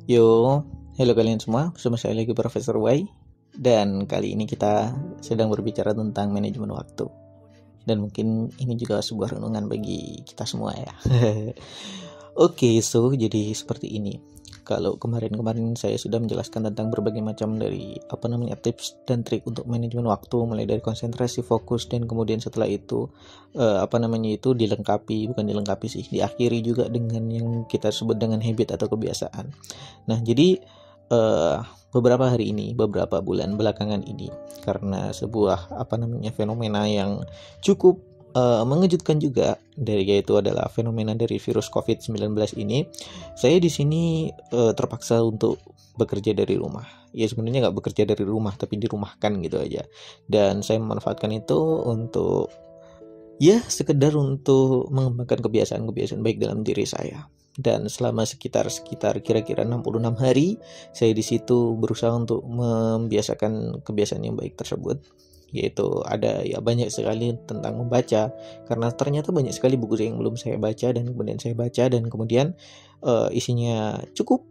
Yo, halo kalian semua, bersama saya lagi Profesor Y. Dan kali ini kita sedang berbicara tentang manajemen waktu. Dan mungkin ini juga sebuah renungan bagi kita semua ya. Oke, jadi seperti ini. Kalau kemarin-kemarin saya sudah menjelaskan tentang berbagai macam dari tips dan trik untuk manajemen waktu, mulai dari konsentrasi, fokus, dan kemudian setelah itu bukan dilengkapi sih, diakhiri juga dengan yang kita sebut dengan habit atau kebiasaan. Nah, jadi beberapa bulan belakangan ini, karena sebuah fenomena yang cukup mengejutkan juga, yaitu adalah fenomena dari virus COVID-19 ini, saya di sini terpaksa untuk bekerja dari rumah. Ya sebenarnya nggak bekerja dari rumah, tapi dirumahkan gitu aja. Dan saya memanfaatkan itu untuk sekedar untuk mengembangkan kebiasaan-kebiasaan baik dalam diri saya. Dan selama sekitar kira-kira 66 hari, saya di situ berusaha untuk membiasakan kebiasaan yang baik tersebut, yaitu ada banyak sekali tentang membaca, karena ternyata banyak sekali buku yang belum saya baca dan kemudian saya baca, dan kemudian isinya cukup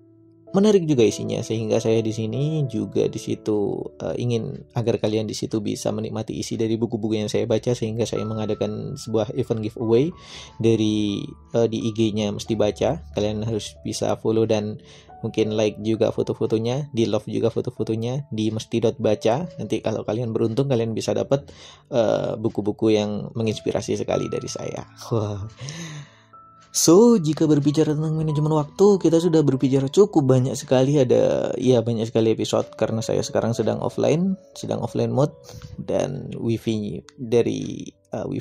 menarik juga isinya, sehingga saya di sini juga di situ ingin agar kalian di situ bisa menikmati isi dari buku-buku yang saya baca, sehingga saya mengadakan sebuah event giveaway dari di IG-nya Mesti Baca. Kalian harus bisa follow dan mungkin like juga foto-fotonya, di love juga foto-fotonya di mesti.baca. Nanti kalau kalian beruntung, kalian bisa dapat buku-buku yang menginspirasi sekali dari saya. Wah. Jika berbicara tentang manajemen waktu, kita sudah berbicara cukup banyak sekali, banyak sekali episode, karena saya sekarang sedang offline mode, dan wifi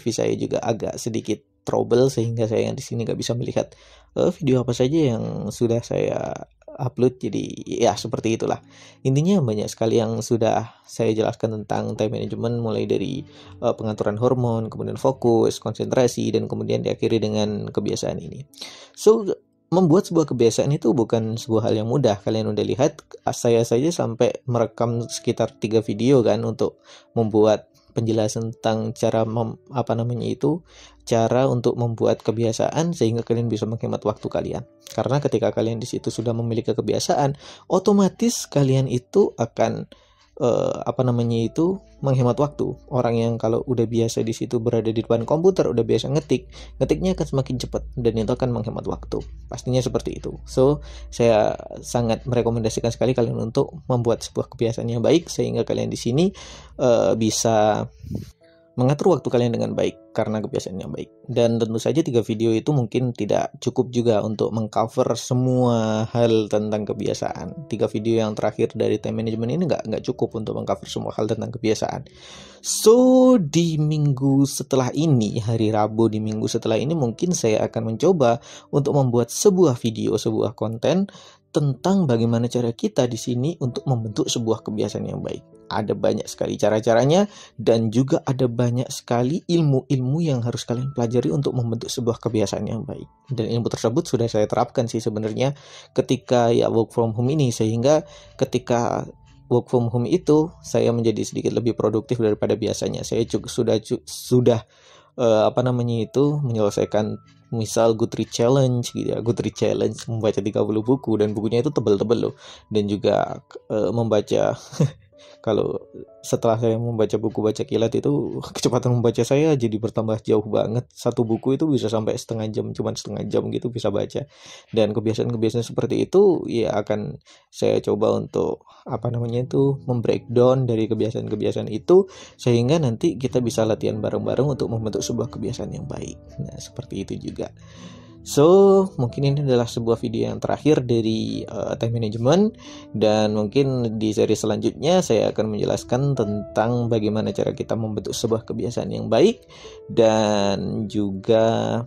saya juga agak sedikit trouble, sehingga saya di sini nggak bisa melihat video apa saja yang sudah saya upload. Jadi ya seperti itulah. Intinya banyak sekali yang sudah saya jelaskan tentang time management, mulai dari pengaturan hormon, kemudian fokus, konsentrasi, dan kemudian diakhiri dengan kebiasaan ini. Membuat sebuah kebiasaan itu bukan sebuah hal yang mudah. Kalian udah lihat, saya saja sampai merekam sekitar 3 video kan, untuk membuat penjelasan tentang cara untuk membuat kebiasaan sehingga kalian bisa menghemat waktu kalian. Karena ketika kalian di situ sudah memiliki kebiasaan, otomatis kalian itu akan menghemat waktu. Orang yang kalau udah biasa di situ berada di depan komputer, udah biasa ngetiknya akan semakin cepat, dan itu akan menghemat waktu. Pastinya seperti itu. Saya sangat merekomendasikan sekali kalian untuk membuat sebuah kebiasaan yang baik, sehingga kalian di sini bisa mengatur waktu kalian dengan baik karena kebiasaan yang baik. Dan tentu saja 3 video itu mungkin tidak cukup juga untuk mengcover semua hal tentang kebiasaan. 3 video yang terakhir dari time management ini nggak cukup untuk mengcover semua hal tentang kebiasaan. Di minggu setelah ini, hari Rabu di minggu setelah ini, mungkin saya akan mencoba untuk membuat sebuah video, sebuah konten tentang bagaimana cara kita di sini untuk membentuk sebuah kebiasaan yang baik. Ada banyak sekali cara-caranya, dan juga ada banyak sekali ilmu-ilmu yang harus kalian pelajari untuk membentuk sebuah kebiasaan yang baik. Dan ilmu tersebut sudah saya terapkan sih sebenarnya ketika work from home ini, sehingga ketika work from home itu saya menjadi sedikit lebih produktif daripada biasanya. Saya sudah menyelesaikan misal Goodreads Challenge gitu ya. Goodreads Challenge membaca 30 buku, dan bukunya itu tebal-tebal loh. Dan juga membaca kalau setelah saya membaca buku Baca Kilat itu, kecepatan membaca saya jadi bertambah jauh banget. Satu buku itu bisa sampai setengah jam gitu bisa baca. Dan kebiasaan-kebiasaan seperti itu akan saya coba untuk membreakdown dari kebiasaan-kebiasaan itu, sehingga nanti kita bisa latihan bareng-bareng untuk membentuk sebuah kebiasaan yang baik. Nah, seperti itu juga. Mungkin ini adalah sebuah video yang terakhir dari time management, dan mungkin di seri selanjutnya saya akan menjelaskan tentang bagaimana cara kita membentuk sebuah kebiasaan yang baik, dan juga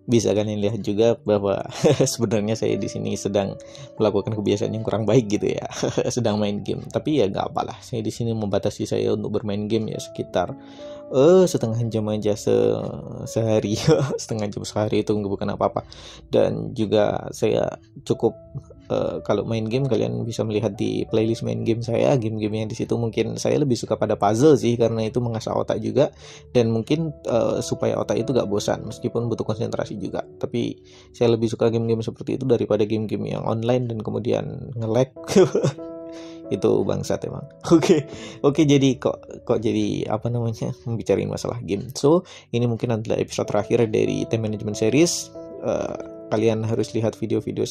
bisa kalian lihat juga bahwa sebenarnya saya di sini sedang melakukan kebiasaan yang kurang baik gitu ya. Sedang main game, tapi ya nggak apalah. Saya di sini membatasi saya untuk bermain game sekitar setengah jam aja sehari setengah jam sehari itu bukan apa-apa. Dan juga saya cukup kalau main game kalian bisa melihat di playlist main game saya, game-game yang di situ mungkin saya lebih suka pada puzzle sih, karena itu mengasah otak juga, dan mungkin supaya otak itu gak bosan meskipun butuh konsentrasi juga. Tapi saya lebih suka game-game seperti itu daripada game-game yang online dan kemudian nge-lag. Itu bangsat emang. Oke, jadi kok jadi apa namanya membicarain masalah game. So ini mungkin adalah episode terakhir dari Time Management Series. Kalian harus lihat video-video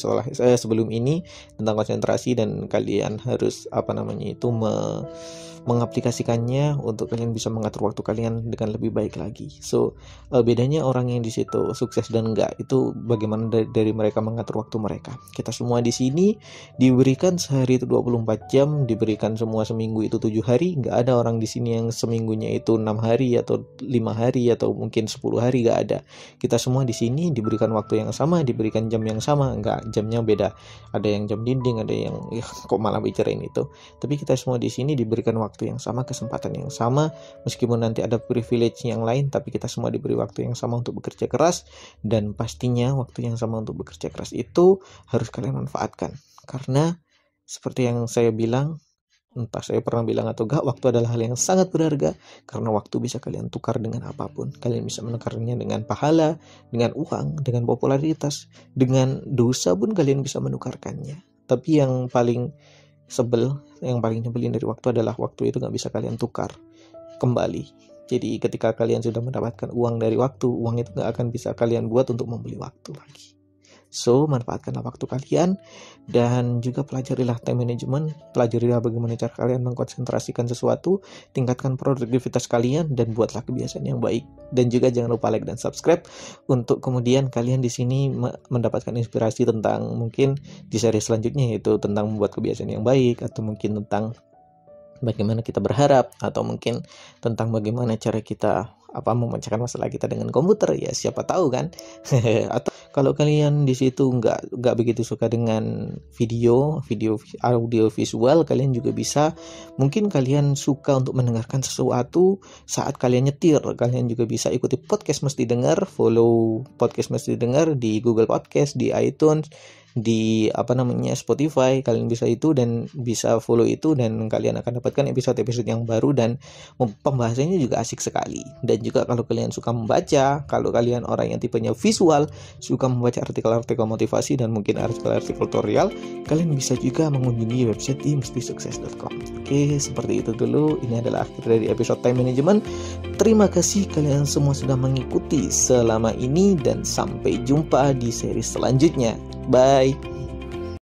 sebelum ini tentang konsentrasi, dan kalian harus mengaplikasikannya untuk kalian bisa mengatur waktu kalian dengan lebih baik lagi. So bedanya orang yang di situ sukses dan enggak itu bagaimana dari mereka mengatur waktu mereka. Kita semua di sini diberikan sehari itu 24 jam, diberikan semua seminggu itu 7 hari. Enggak ada orang di sini yang seminggunya itu 6 hari atau 5 hari atau mungkin 10 hari, enggak ada. Kita semua di sini diberikan waktu yang sama, diberikan jam yang sama, enggak, jamnya beda. Ada yang jam dinding, ada yang kok malah bicarain itu. Tapi kita semua di sini diberikan waktu yang sama, kesempatan yang sama, meskipun nanti ada privilege yang lain, tapi kita semua diberi waktu yang sama untuk bekerja keras. Dan pastinya waktu yang sama untuk bekerja keras itu harus kalian manfaatkan, karena seperti yang saya bilang, entah saya pernah bilang atau enggak, waktu adalah hal yang sangat berharga, karena waktu bisa kalian tukar dengan apapun. Kalian bisa menukarnya dengan pahala, dengan uang, dengan popularitas, dengan dosa pun kalian bisa menukarkannya. Tapi yang paling nyebelin dari waktu adalah waktu itu gak bisa kalian tukar kembali. Jadi ketika kalian sudah mendapatkan uang dari waktu, uang itu gak akan bisa kalian buat untuk membeli waktu lagi. So, manfaatkanlah waktu kalian, dan juga pelajarilah time management, pelajarilah bagaimana cara kalian mengkonsentrasikan sesuatu, tingkatkan produktivitas kalian, dan buatlah kebiasaan yang baik. Dan juga jangan lupa like dan subscribe untuk kemudian kalian di sini mendapatkan inspirasi tentang mungkin di seri selanjutnya, yaitu tentang membuat kebiasaan yang baik, atau mungkin tentang bagaimana kita berharap, atau mungkin tentang bagaimana cara kita memecahkan masalah kita dengan komputer, ya siapa tahu kan. Atau kalau kalian di situ nggak begitu suka dengan video audio visual, kalian juga bisa, mungkin kalian suka untuk mendengarkan sesuatu saat kalian nyetir, kalian juga bisa ikuti podcast Mesti Dengar, follow podcast Mesti Dengar di Google Podcast, di iTunes, di Spotify. Kalian bisa itu dan bisa follow itu, dan kalian akan dapatkan episode-episode yang baru, dan pembahasannya juga asik sekali. Dan juga kalau kalian suka membaca, kalau kalian orang yang tipenya visual, suka membaca artikel-artikel motivasi dan mungkin artikel-artikel tutorial, kalian bisa juga mengunjungi website di mestisukses.com. Oke, seperti itu dulu. Ini adalah akhir dari episode Time Management. Terima kasih kalian semua sudah mengikuti selama ini, dan sampai jumpa di seri selanjutnya. Bye.